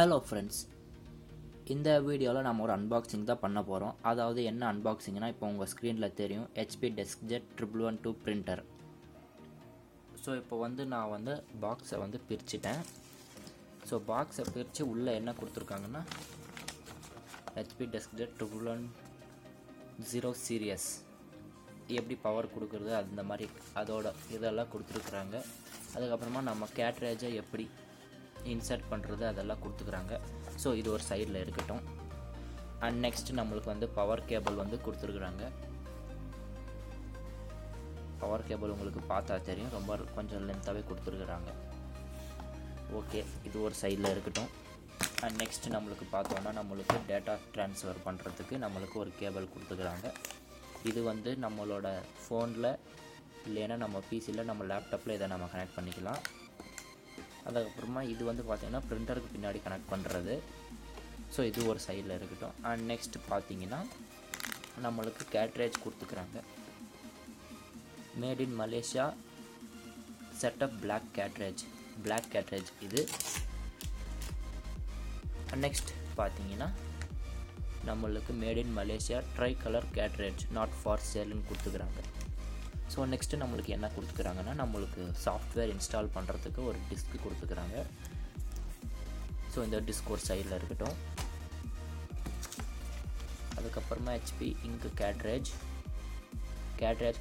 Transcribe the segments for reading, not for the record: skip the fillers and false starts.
Hello friends, இந்த வீடியோவில் நம்ம ஒரு அன்பாக்சிங் தான் பண்ண போகிறோம். அதாவது என்ன அன்பாக்சிங்னா, இப்போ உங்கள் ஸ்க்ரீனில் தெரியும் HP DeskJet 1112 பிரிண்டர். ஸோ இப்போ நான் பாக்ஸை பிரிச்சுட்டேன். ஸோ பாக்ஸை பிரித்து உள்ளே என்ன கொடுத்துருக்காங்கன்னா, HP DeskJet 1110 சீரியஸ் எப்படி பவர் கொடுக்குறது அந்த மாதிரி அதோட இதெல்லாம் கொடுத்துருக்குறாங்க. அதுக்கப்புறமா நம்ம கேட்ரேஜை எப்படி இன்சர்ட் பண்ணுறது அதெல்லாம் கொடுத்துக்குறாங்க. ஸோ இது ஒரு சைடில் இருக்கட்டும். அண்ட் நெக்ஸ்ட் நம்மளுக்கு பவர் கேபிள் கொடுத்துருக்குறாங்க. பவர் கேபிள் உங்களுக்கு பார்த்தா தெரியும், ரொம்ப கொஞ்சம் லென்த்தாகவே கொடுத்துருக்குறாங்க. ஓகே, இது ஒரு சைடில் இருக்கட்டும். அண்ட் நெக்ஸ்ட் நம்மளுக்கு பார்த்தோன்னா, நம்மளுக்கு டேட்டா ட்ரான்ஸ்ஃபர் பண்ணுறதுக்கு நம்மளுக்கு ஒரு கேபிள் கொடுத்துக்குறாங்க. இது நம்மளோட ஃபோனில் இல்லைன்னா நம்ம பிசியில் நம்ம லேப்டாப்பில் இதை நம்ம கனெக்ட் பண்ணிக்கலாம். அதுக்கப்புறமா இது பார்த்திங்கன்னா பிரிண்டருக்கு பின்னாடி கனெக்ட் பண்ணுறது. ஸோ இது ஒரு சைடில் இருக்கட்டும். அண்ட் நெக்ஸ்ட் பார்த்திங்கன்னா நம்மளுக்கு கேட்ரேஜ் கொடுத்துக்குறாங்க. Made in Malaysia setup black cartridge இது. நெக்ஸ்ட் பார்த்திங்கன்னா நம்மளுக்கு made in Malaysia tri colour cartridge not for சேல்னு கொடுத்துக்குறாங்க. ஸோ நெக்ஸ்ட்டு நம்மளுக்கு என்ன கொடுத்துக்குறாங்கன்னா, நம்மளுக்கு சாஃப்ட்வேர் இன்ஸ்டால் பண்ணுறதுக்கு ஒரு டிஸ்க் கொடுத்துக்குறாங்க. ஸோ இந்த டிஸ்க் ஒரு சைடில் இருக்கட்டும். அதுக்கப்புறமா HP இங்க் கேட்ரேஜ்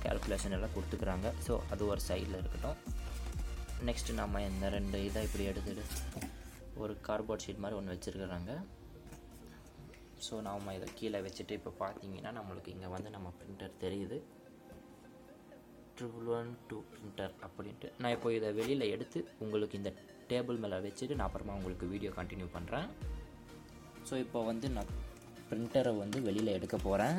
கால்குலேஷன் எல்லாம் கொடுத்துக்குறாங்க. ஸோ அது ஒரு சைடில் இருக்கட்டும். நெக்ஸ்ட்டு நம்ம இந்த ரெண்டு இதை இப்படி எடுத்துகிட்டு ஒரு கார்ட்போர்ட் ஷீட் மாதிரி ஒன்று வச்சுருக்குறாங்க. ஸோ நாம் இதை கீழே வச்சுட்டு இப்போ பார்த்தீங்கன்னா நம்மளுக்கு இங்கே நம்ம பிரிண்டர் தெரியுது, 1112 பிரிண்டர் அப்படின்ட்டு. நான் இப்போ இதை வெளியில் எடுத்து உங்களுக்கு இந்த டேபிள் மேலே வச்சுட்டு நான் அப்புறமா உங்களுக்கு வீடியோ கண்டினியூ பண்ணுறேன். ஸோ இப்போ நான் பிரிண்டரை வெளியில் எடுக்க போகிறேன்.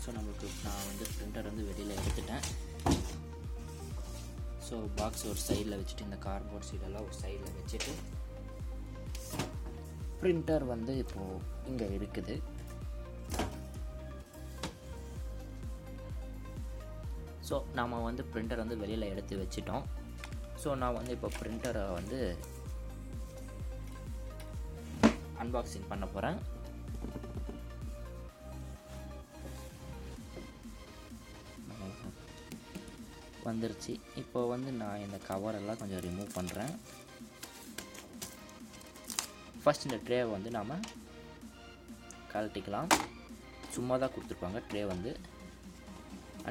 ஸோ நம்மளுக்கு நான் பிரிண்டர் வெளியில் எடுத்துட்டேன். ஸோ பாக்ஸ் ஒரு சைடில் வச்சுட்டு இந்த கார்ட்போர்ட் ஷீட்டெல்லாம் ஒரு சைடில் வச்சுட்டு பிரிண்டர் இப்போது இங்கே இருக்குது. ஸோ நாம் பிரிண்டர் வெளியில் எடுத்து வச்சிட்டோம். ஸோ நான் இப்போ பிரிண்டரை அன்பாக்சிங் பண்ண போகிறேன். வந்துருச்சு. இப்போ நான் இந்த கவரெல்லாம் கொஞ்சம் ரிமூவ் பண்ணுறேன். ஃபஸ்ட் இந்த ட்ரேவை நாம் கழட்டிக்கலாம். சும்மா தான் கொடுத்துருப்பாங்க ட்ரே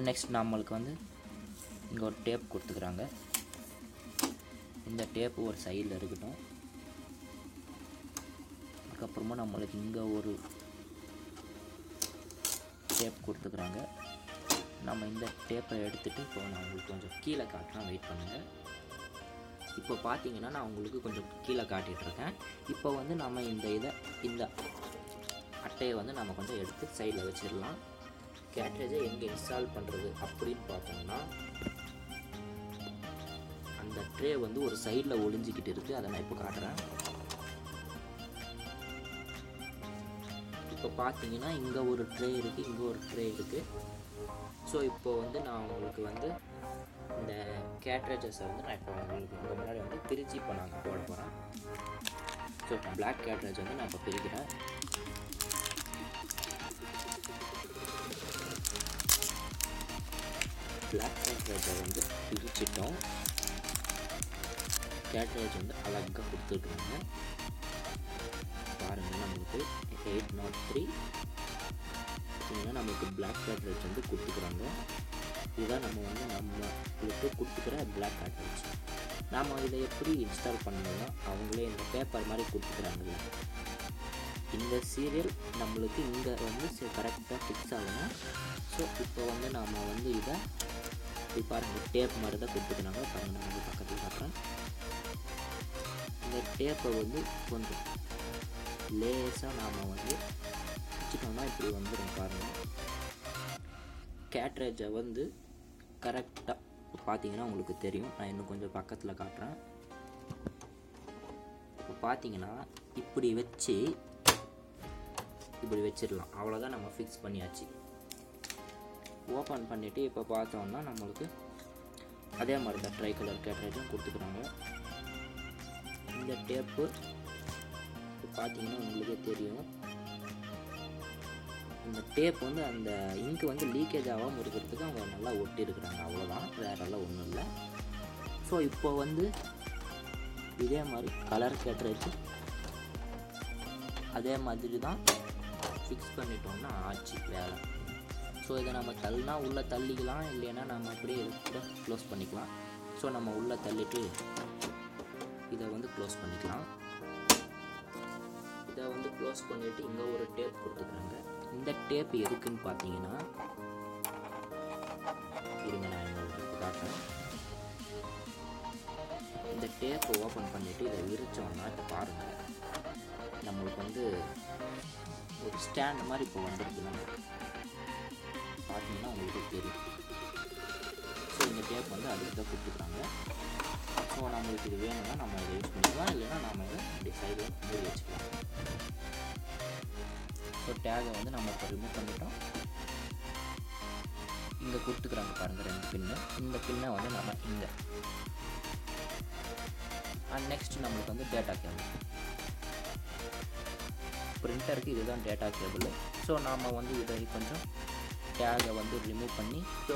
நெக்ஸ்ட் நம்மளுக்கு இங்கே ஒரு டேப் கொடுத்துக்குறாங்க. இந்த டேப்பு ஒரு சைடில் இருக்கட்டும். அதுக்கப்புறமா நம்மளுக்கு இங்கே ஒரு டேப் கொடுத்துக்குறாங்க. நம்ம இந்த டேப்பை எடுத்துகிட்டு இப்போ நான் உங்களுக்கு கொஞ்சம் கீழே காட்டுறேன், வெயிட் பண்ணுங்கள். இப்போ பார்த்தீங்கன்னா நான் உங்களுக்கு கொஞ்சம் கீழே காட்டிகிட்ருக்கேன். இப்போ நம்ம இந்த அட்டையை நம்ம கொஞ்சம் எடுத்து சைடில் வச்சிடலாம். கேட்ரேஜை எங்கே இன்ஸ்டால் பண்ணுறது அப்படின்னு பார்த்தோம்னா, அந்த ட்ரே ஒரு சைடில் ஒளிஞ்சிக்கிட்டு இருக்குது. அதை நான் இப்போ காட்டுறேன். இப்போ பார்த்தீங்கன்னா இங்கே ஒரு ட்ரே இருக்குது, இங்கே ஒரு ட்ரே இருக்குது. ஸோ இப்போ நான் உங்களுக்கு இந்த கேட்ரேஜஸை நான் இப்போ உங்களுக்கு இந்த முன்னாடி பிரித்து இப்போ நாங்கள் போட போகிறேன். ஸோ இப்போ பிளாக் கேட்ரேஜ் நான் இப்போ பிரிக்கிறேன். பிளாக் கேட்ரேஜை பிரிச்சிட்டோம். கேட்ரேஜ் அழகாக கொடுத்துருக்குறாங்க. பாருங்கள், நம்மளுக்கு 803 நம்மளுக்கு பிளாக் கேட்ரேஜ் கொடுத்துக்குறாங்க. இதுதான் நம்மளுக்கு கொடுத்துக்கிற பிளாக் கேட்ரேஜ். நாம் இதை எப்படி இன்ஸ்டால் பண்ணணும்னா, அவங்களே இந்த பேப்பர் மாதிரி கொடுத்துக்கிறாங்கல்ல, இந்த சீரியல் நம்மளுக்கு இங்கே கரெக்டாக ஃபிக்ஸ் ஆகணும். ஸோ இப்போ நாம் இதை பாருங்கள், டேப் மாதிரி தான் கொடுத்துக்கிறாங்க. பாருங்கள், நான் பக்கத்தில் காட்டுறேன். இந்த டேப்பை கொஞ்சம் லேசாக நாம் வச்சுட்டோம்னா இப்படி வந்துடும். பாருங்கள், கேட்ரேஜை கரெக்டாக பார்த்தீங்கன்னா உங்களுக்கு தெரியும். நான் இன்னும் கொஞ்சம் பக்கத்தில் காட்டுறேன். இப்போ பார்த்தீங்கன்னா இப்படி வச்சிடலாம். அவ்வளோதான், நம்ம ஃபிக்ஸ் பண்ணியாச்சு. ஓப்பன் பண்ணிவிட்டு இப்போ பார்த்தோம்னா நம்மளுக்கு அதே மாதிரி தான் ட்ரை கலர் கேட்ரேஜும் கொடுத்துக்குறாங்க. இந்த டேப்பு பார்த்தீங்கன்னா உங்களுக்கே தெரியும், இந்த டேப் வந்து அந்த இங்கு வந்து லீக்கேஜ் ஆகாமல் இருக்கிறதுக்கு அவங்க நல்லா ஒட்டி இருக்கிறாங்க, அவ்வளோதான், வேறெல்லாம் ஒன்றும் இல்லை. ஸோ இப்போ வந்து இதே மாதிரி கலர் கேட்ரேஜ் அதே மாதிரி தான் ஃபிக்ஸ் பண்ணிட்டோம்னா ஆச்சு வேலை. ஸோ இதை நம்ம தள்ளினா உள்ளே தள்ளிக்கலாம், இல்லைன்னா நம்ம அப்படியே கூட க்ளோஸ் பண்ணிக்கலாம். ஸோ நம்ம உள்ளே தள்ளிட்டு இதை வந்து க்ளோஸ் பண்ணிக்கலாம். இதை வந்து க்ளோஸ் பண்ணிவிட்டு இங்கே ஒரு டேப் கொடுத்துக்கிறாங்க. இந்த டேப் எதுக்குன்னு பார்த்தீங்கன்னா, இருங்க நான் உங்களுக்கு காட்டுறேன். இந்த டேப்பை ஓப்பன் பண்ணிவிட்டு இதை விரிச்சோம்னா இப்போ பாருங்கள், நம்மளுக்கு வந்து ஒரு ஸ்டாண்ட் மாதிரி இப்போ வந்துருக்கு. நம்மளுக்கு பார்த்தீங்கன்னா உங்களுக்கு தெரியும். ஸோ இந்த டேப் வந்து அதுக்கு தான் கொடுத்துக்கிறாங்க. ஸோ நம்மளுக்கு இது வேணும்னா நம்ம இதை யூஸ் பண்ணிக்கலாம், இல்லைன்னா நம்ம இதை இப்படி சைடில் மூடி வச்சுக்கலாம். ஸோ டேகை வந்து நம்ம இப்போ ரிமூவ் பண்ணிட்டோம். இங்கே கொடுத்துக்கிறாங்க பாருங்கள் 2 பின்னு. இந்த பின்னை வந்து நம்ம இங்கே நெக்ஸ்ட் நம்மளுக்கு வந்து டேட்டா கேபிள். பிரிண்டருக்கு இதுதான் டேட்டா கேபிள். ஸோ நாம் வந்து இதை கொஞ்சம் டேகை வந்து ரிமூவ் பண்ணி, ஸோ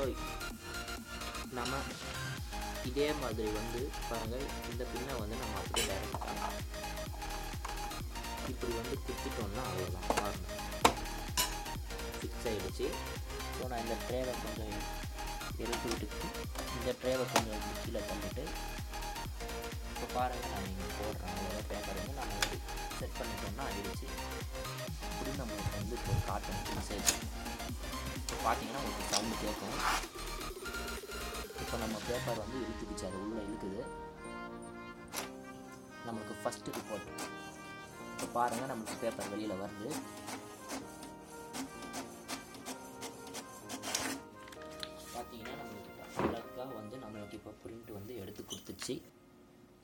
நம்ம இதே மாதிரி வந்து பாருங்கள், இந்த பின்னை வந்து நம்ம அப்படியே டைரெக்டாக இப்படி வந்து குத்திட்டோம்னா அவ்வளோதான், பாருங்கள் ஃபிக்ஸ் ஆகிடுச்சு. ஸோ நான் இந்த ட்ரேவை கொஞ்சம் இறக்கி விட்டுட்டு இந்த ட்ரேவை கொஞ்சம் கீழே தள்ளிட்டு இப்போ பாருங்கள் நான் இங்கே போடுறேன். அவ்வளோதான், பேப்பர் வந்து நம்ம இப்படி செட் பண்ணிட்டோம்னா ஆகிடுச்சு. இப்படி நம்மளுக்கு வந்து இப்போ காட்டன் மெசேஜ் பார்த்தீங்கன்னா உங்களுக்கு சவுண்டு கேட்கும். இப்போ நம்ம பேப்பர் வந்து இழுத்துக்குச்சு, அது உள்ளே இழுக்குது. நம்மளுக்கு ஃபஸ்ட்டு ரிப்போர்ட் இப்போ பாருங்கள், நம்மளுக்கு பேப்பர் வெளியில் வருது. பார்த்தீங்கன்னா நம்மளுக்கு அழகாக வந்து நம்மளுக்கு இப்போ பிரிண்ட் வந்து எடுத்து கொடுத்துச்சு.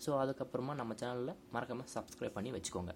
ஸோ அதுக்கப்புறமா நம்ம சேனலில் மறக்காமல் சப்ஸ்கிரைப் பண்ணி வச்சுக்கோங்க.